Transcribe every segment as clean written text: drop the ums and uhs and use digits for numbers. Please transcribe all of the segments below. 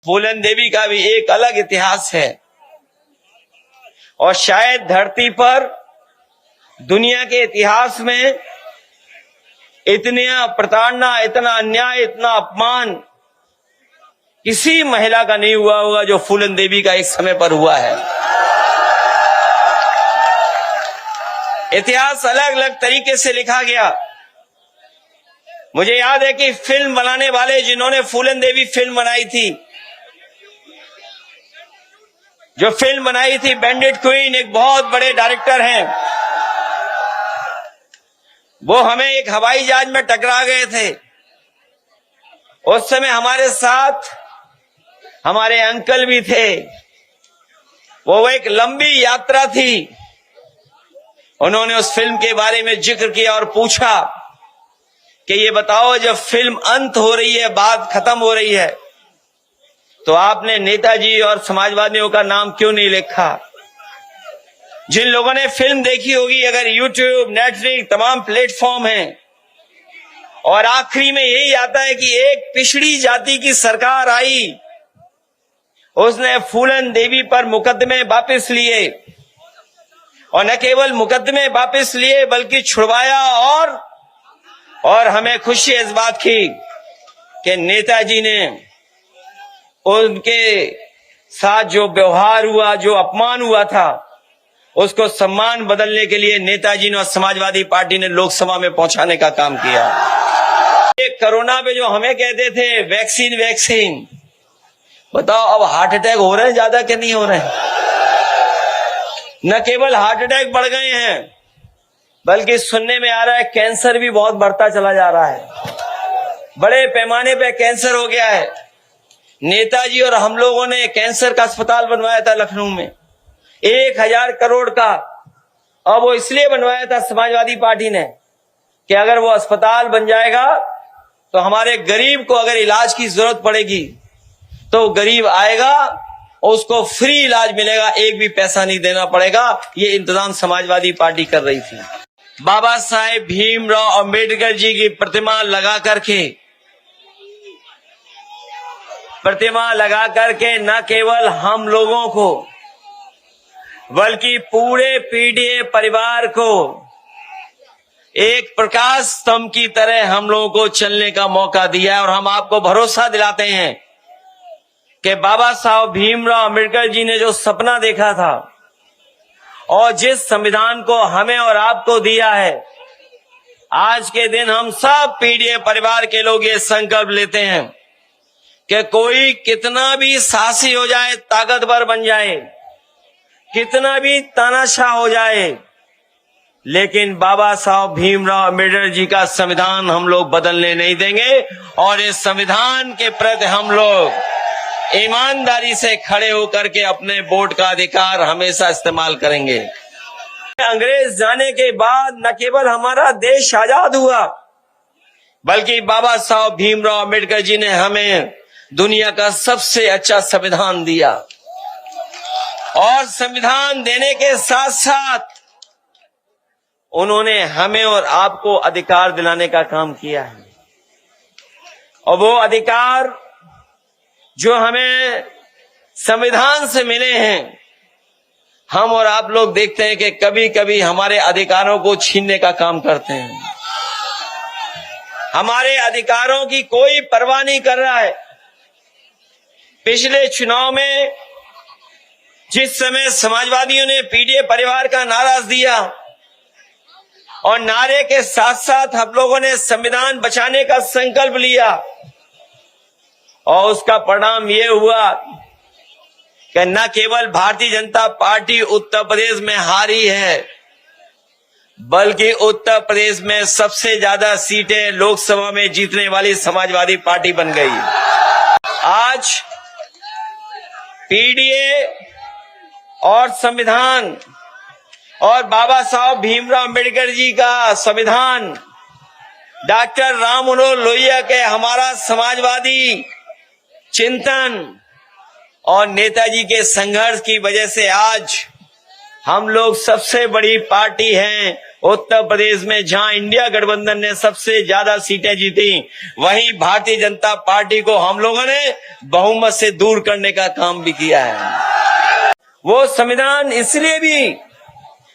फूलन देवी का भी एक अलग इतिहास है और शायद धरती पर दुनिया के इतिहास में इतना प्रताड़ना, इतना अन्याय, इतना अपमान किसी महिला का नहीं हुआ होगा जो फूलन देवी का एक समय पर हुआ है। इतिहास अलग अलग तरीके से लिखा गया। मुझे याद है कि फिल्म बनाने वाले जिन्होंने फूलन देवी फिल्म बनाई थी, जो फिल्म बनाई थी बैंडिट क्वीन, एक बहुत बड़े डायरेक्टर हैं, वो हमें एक हवाई जहाज में टकरा गए थे। उस समय हमारे साथ हमारे अंकल भी थे। वो एक लंबी यात्रा थी। उन्होंने उस फिल्म के बारे में जिक्र किया और पूछा कि ये बताओ, जब फिल्म अंत हो रही है, बात खत्म हो रही है, तो आपने नेताजी और समाजवादियों का नाम क्यों नहीं लिखा? जिन लोगों ने फिल्म देखी होगी, अगर यूट्यूब, नेटफ्लिक्स, तमाम प्लेटफॉर्म हैं, और आखिरी में यही आता है कि एक पिछड़ी जाति की सरकार आई, उसने फूलन देवी पर मुकदमे वापस लिए, और न केवल मुकदमे वापस लिए बल्कि छुड़वाया। और हमें खुशी इस बात की कि नेताजी ने उनके साथ जो व्यवहार हुआ, जो अपमान हुआ था, उसको सम्मान बदलने के लिए नेताजी ने और समाजवादी पार्टी ने लोकसभा में पहुंचाने का काम किया। कोरोना पे जो हमें कहते थे वैक्सीन वैक्सीन, बताओ अब हार्ट अटैक हो रहे हैं ज्यादा कि नहीं हो रहे हैं? न केवल हार्ट अटैक बढ़ गए हैं, बल्कि सुनने में आ रहा है कैंसर भी बहुत बढ़ता चला जा रहा है। बड़े पैमाने पे कैंसर हो गया है। नेताजी और हम लोगों ने कैंसर का अस्पताल बनवाया था लखनऊ में, 1000 करोड़ का। और वो इसलिए बनवाया था समाजवादी पार्टी ने कि अगर वो अस्पताल बन जाएगा तो हमारे गरीब को अगर इलाज की जरूरत पड़ेगी तो गरीब आएगा और उसको फ्री इलाज मिलेगा, एक भी पैसा नहीं देना पड़ेगा। ये इंतजाम समाजवादी पार्टी कर रही थी। बाबा साहेब भीमराव अंबेडकर जी की प्रतिमा लगा करके न केवल हम लोगों को बल्कि पूरे पीडीए परिवार को एक प्रकाश स्तंभ की तरह हम लोगों को चलने का मौका दिया है। और हम आपको भरोसा दिलाते हैं कि बाबा साहब भीमराव अंबेडकर जी ने जो सपना देखा था और जिस संविधान को हमें और आपको दिया है, आज के दिन हम सब पीडीए परिवार के लोग ये संकल्प लेते हैं कि कोई कितना भी साहसी हो जाए, ताकतवर बन जाए, कितना भी तानाशाह हो जाए, लेकिन बाबा साहब भीमराव अंबेडकर जी का संविधान हम लोग बदलने नहीं देंगे। और इस संविधान के प्रति हम लोग ईमानदारी से खड़े होकर के अपने वोट का अधिकार हमेशा इस्तेमाल करेंगे। अंग्रेज जाने के बाद न केवल हमारा देश आजाद हुआ, बल्कि बाबा साहब भीमराव अंबेडकर जी ने हमें दुनिया का सबसे अच्छा संविधान दिया। और संविधान देने के साथ साथ उन्होंने हमें और आपको अधिकार दिलाने का काम किया है। और वो अधिकार जो हमें संविधान से मिले हैं, हम और आप लोग देखते हैं कि कभी कभी हमारे अधिकारों को छीनने का काम करते हैं। हमारे अधिकारों की कोई परवाह नहीं कर रहा है। पिछले चुनाव में जिस समय समाजवादियों ने पीडीए परिवार का नारा दिया और नारे के साथ साथ हम लोगों ने संविधान बचाने का संकल्प लिया, और उसका परिणाम ये हुआ कि न केवल भारतीय जनता पार्टी उत्तर प्रदेश में हारी है, बल्कि उत्तर प्रदेश में सबसे ज्यादा सीटें लोकसभा में जीतने वाली समाजवादी पार्टी बन गई। आज पीडीए और संविधान और बाबा साहब भीमराव अंबेडकर जी का संविधान, डॉक्टर राम मनोहर लोहिया के हमारा समाजवादी चिंतन और नेताजी के संघर्ष की वजह से आज हम लोग सबसे बड़ी पार्टी हैं उत्तर प्रदेश में जहां इंडिया गठबंधन ने सबसे ज्यादा सीटें जीती, वहीं भारतीय जनता पार्टी को हम लोगों ने बहुमत से दूर करने का काम भी किया है। वो संविधान इसलिए भी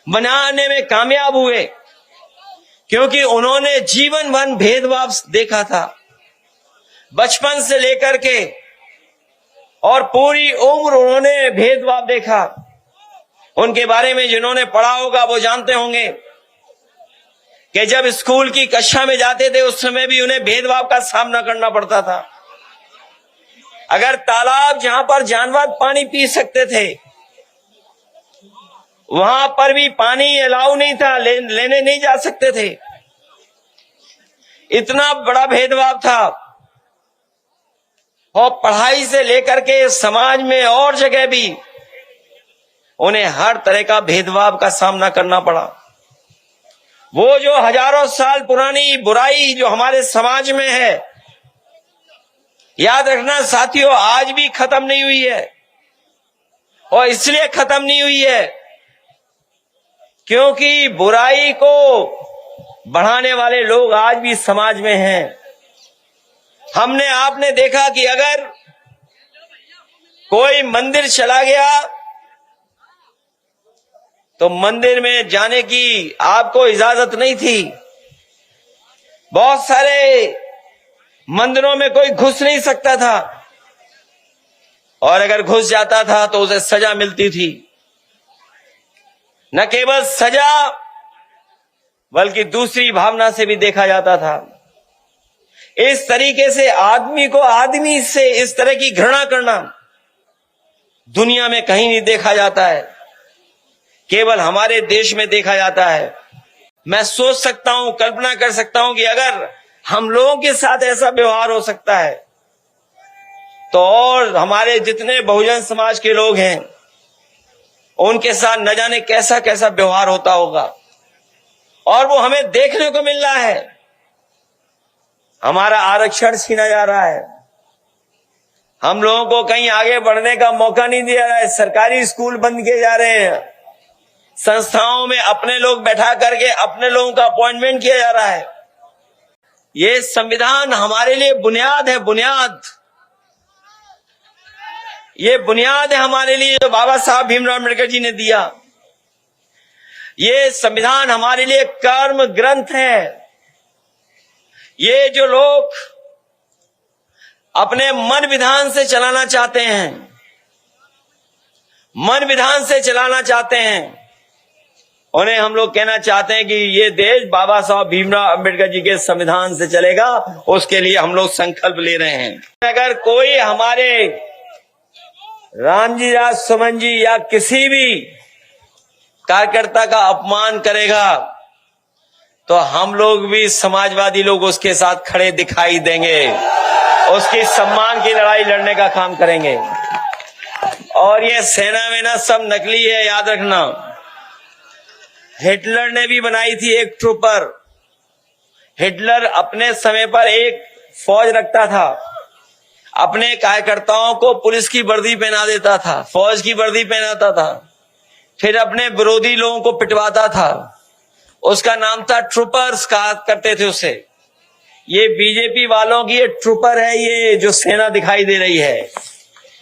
बनाने में कामयाब हुए क्योंकि उन्होंने जीवन भर भेदभाव देखा था, बचपन से लेकर के, और पूरी उम्र उन्होंने भेदभाव देखा। उनके बारे में जिन्होंने पढ़ा होगा वो जानते होंगे कि जब स्कूल की कक्षा में जाते थे उस समय भी उन्हें भेदभाव का सामना करना पड़ता था। अगर तालाब जहां पर जानवर पानी पी सकते थे वहां पर भी पानी अलाउ नहीं था, लेने नहीं जा सकते थे। इतना बड़ा भेदभाव था। और पढ़ाई से लेकर के समाज में और जगह भी उन्हें हर तरह का भेदभाव का सामना करना पड़ा। वो जो हजारों साल पुरानी बुराई जो हमारे समाज में है, याद रखना साथियों, आज भी खत्म नहीं हुई है। और इसलिए खत्म नहीं हुई है क्योंकि बुराई को बढ़ाने वाले लोग आज भी समाज में हैं। आपने देखा कि अगर कोई मंदिर चला गया तो मंदिर में जाने की आपको इजाजत नहीं थी। बहुत सारे मंदिरों में कोई घुस नहीं सकता था, और अगर घुस जाता था तो उसे सजा मिलती थी। न केवल सजा बल्कि दूसरी भावना से भी देखा जाता था। इस तरीके से आदमी को आदमी से इस तरह की घृणा करना दुनिया में कहीं नहीं देखा जाता है, केवल हमारे देश में देखा जाता है। मैं सोच सकता हूं, कल्पना कर सकता हूं कि अगर हम लोगों के साथ ऐसा व्यवहार हो सकता है तो और हमारे जितने बहुजन समाज के लोग हैं उनके साथ न जाने कैसा कैसा व्यवहार होता होगा। और वो हमें देखने को मिल रहा है। हमारा आरक्षण छीना जा रहा है, हम लोगों को कहीं आगे बढ़ने का मौका नहीं दिया रहा है, सरकारी स्कूल बंद किए जा रहे हैं, संस्थाओं में अपने लोग बैठा करके अपने लोगों का अपॉइंटमेंट किया जा रहा है। ये संविधान हमारे लिए बुनियाद है, बुनियाद। ये बुनियाद है हमारे लिए जो बाबा साहब भीमराव अम्बेडकर जी ने दिया। ये संविधान हमारे लिए कर्म ग्रंथ है। ये जो लोग अपने मन विधान से चलाना चाहते हैं, मन विधान से चलाना चाहते हैं, उन्हें हम लोग कहना चाहते हैं कि ये देश बाबा साहब भीमराव अम्बेडकर जी के संविधान से चलेगा। उसके लिए हम लोग संकल्प ले रहे हैं। अगर कोई हमारे रामजी राज सुमन जी या किसी भी कार्यकर्ता का अपमान करेगा तो हम लोग भी समाजवादी लोग उसके साथ खड़े दिखाई देंगे, उसकी सम्मान की लड़ाई लड़ने का काम करेंगे। और ये सेना वेना सब नकली है, याद रखना। हिटलर ने भी बनाई थी एक ट्रूपर। हिटलर अपने समय पर एक फौज रखता था, अपने कार्यकर्ताओं को पुलिस की वर्दी पहना देता था, फौज की वर्दी पहनाता था, फिर अपने विरोधी लोगों को पिटवाता था। उसका नाम था ट्रूपर्स, कहा करते थे उसे। ये बीजेपी वालों की ये ट्रूपर है, ये जो सेना दिखाई दे रही है,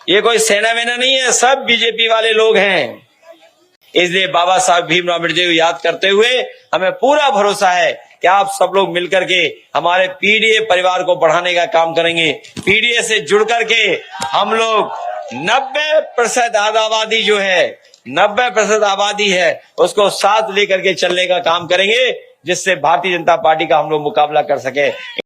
ये कोई सेना वेना नहीं है, सब बीजेपी वाले लोग हैं। इसलिए बाबा साहब भीमराव अम्बेडकर जी को याद करते हुए हमें पूरा भरोसा है कि आप सब लोग मिलकर के हमारे पीडीए परिवार को बढ़ाने का काम करेंगे। पीडीए से जुड़ करके हम लोग 90% आबादी जो है, 90% आबादी है, उसको साथ लेकर के चलने का काम करेंगे, जिससे भारतीय जनता पार्टी का हम लोग मुकाबला कर सके।